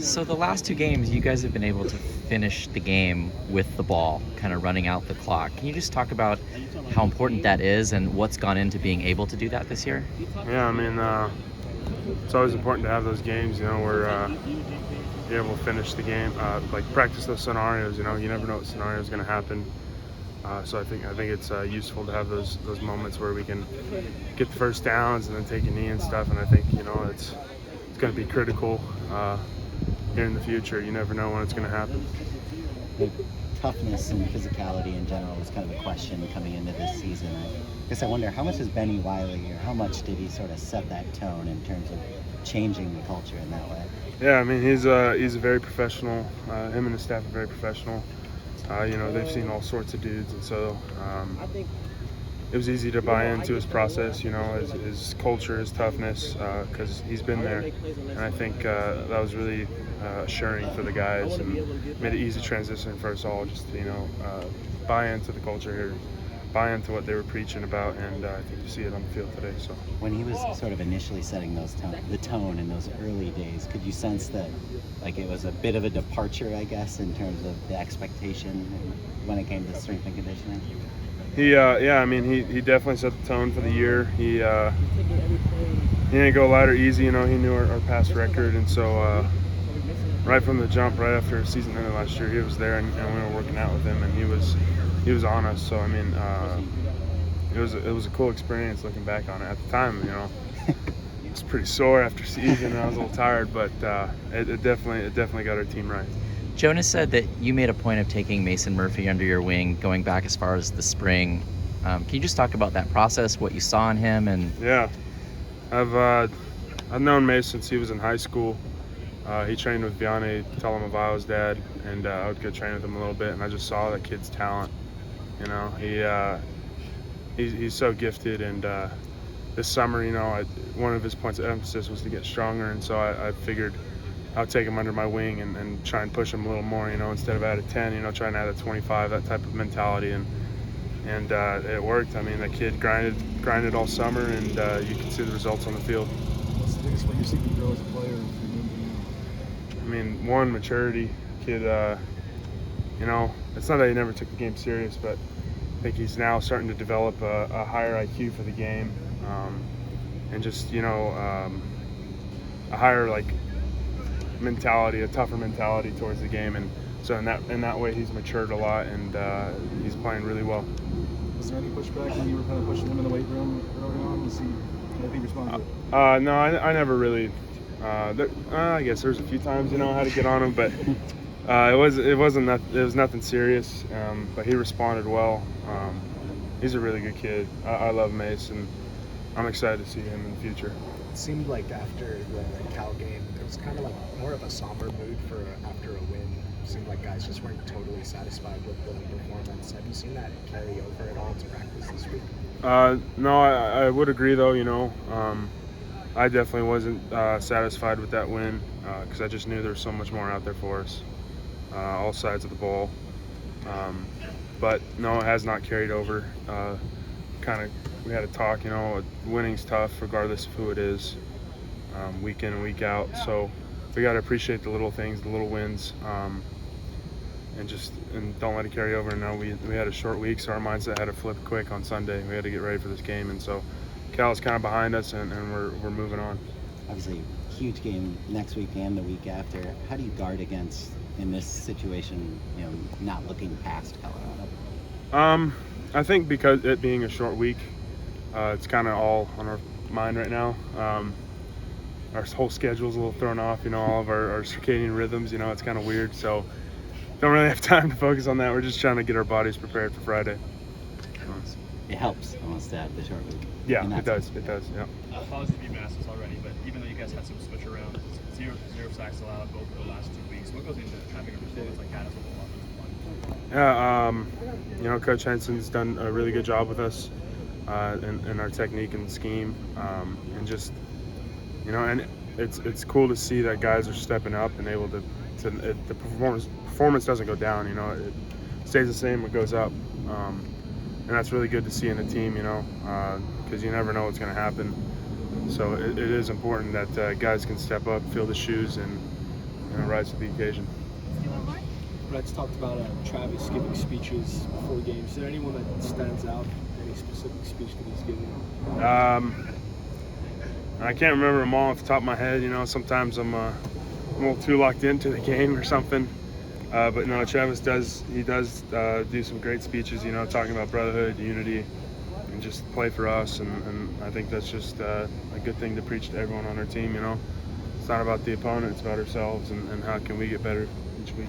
So the last two games, you guys have been able to finish the game with the ball, kind of running out the clock. Can you just talk about how important that is and what's gone into being able to do that this year? Yeah, I mean, it's always important to have those games, where you're able to finish the game, like practice those scenarios. You never know what scenario is going to happen. So I think it's useful to have those moments where we can get the first downs and then take a knee and stuff. And I think it's going to be critical here in the future. You never know when it's going to happen. The toughness and physicality in general was kind of a question coming into this season. I guess I wonder how much is Benny Wiley, or how much did he sort of set that tone in terms of changing the culture in that way? Yeah, I mean he's a very professional. Him and his staff are very professional. They've seen all sorts of dudes, and so it was easy to buy into his process. His culture, his toughness, because he's been there, and I think that was really assuring for the guys and made it easy transition for us all. Just to, buy into the culture here, buy into what they were preaching about, and I think you see it on the field today. So When he was sort of initially setting the tone in those early days, could you sense that like it was a bit of a departure, I guess, in terms of the expectation when it came to strength and conditioning? He definitely set the tone for the year. He didn't go light or easy. He knew our past record, and so right from the jump, right after the season ended last year, he was there, and we were working out with him, and he was on us. So I mean, it was a cool experience looking back on it. At the time, it was pretty sore after season, and I was a little tired, but it definitely got our team right. Jonas said that you made a point of taking Mason Murphy under your wing, going back as far as the spring. Can you just talk about that process, what you saw in him, and Yeah, I've known Mason since he was in high school. He trained with Vianney Talamaviao's dad, and I would go train with him a little bit, and I just saw that kid's talent. He's so gifted, and this summer, one of his points of emphasis was to get stronger, and so I figured I'll take him under my wing and try and push him a little more, instead of at a 10, try and add a 25, that type of mentality, and it worked. I mean, that kid grinded all summer, and you can see the results on the field. What's the biggest way you've seen him grow as a player? I mean, one, maturity. Kid, it's not that he never took the game serious, but I think he's now starting to develop a higher IQ for the game, and just, a higher, mentality, a tougher mentality towards the game. And so in that way, he's matured a lot, and he's playing really well. Was there any pushback when you were kind of pushing him in the weight room early on? Was he respond to it? No, I never really. I guess there's a few times, I had to get on him, but it was nothing serious. But he responded well. He's a really good kid. I love Mace, and I'm excited to see him in the future. It seemed like after the Cal game, there was kind of like more of a somber mood after a win. It seemed like guys just weren't totally satisfied with the performance. Have you seen that carry over at all to practice this week? No, I would agree though. I definitely wasn't satisfied with that win because I just knew there was so much more out there for us, all sides of the ball. But no, it has not carried over. We had a talk. Winning's tough regardless of who it is, week in and week out. So we got to appreciate the little things, the little wins, and don't let it carry over. And now we had a short week, so our mindset had to flip quick on Sunday. We had to get ready for this game, and so Cal's kind of behind us, and we're moving on. Obviously, huge game next week and the week after. How do you guard against, in this situation, not looking past Colorado? I think because it being a short week, it's kind of all on our mind right now. Our whole schedule's a little thrown off, all of our circadian rhythms, it's kind of weird. So don't really have time to focus on that. We're just trying to get our bodies prepared for Friday. It helps almost to have the short week. Yeah, it does. It does, yeah. Apologies if you asked this already, but even though you guys had some switch around, zero sacks allowed both of the last 2 weeks, what goes into having a performance like that as a whole offensive line? Yeah, Coach Henson's done a really good job with us in our technique and scheme, and just, and it's cool to see that guys are stepping up and able to the performance doesn't go down, it stays the same, it goes up. And that's really good to see in a team, because you never know what's going to happen. So it is important that guys can step up, feel the shoes, and rise to the occasion. Brett's talked about Travis giving speeches before games. Is there anyone that stands out? Any specific speech that he's given? I can't remember them all off the top of my head. Sometimes I'm a little too locked into the game or something. But no, Travis does do some great speeches, talking about brotherhood, unity, and just play for us. And I think that's just a good thing to preach to everyone on our team. It's not about the opponent, it's about ourselves and how can we get better each week.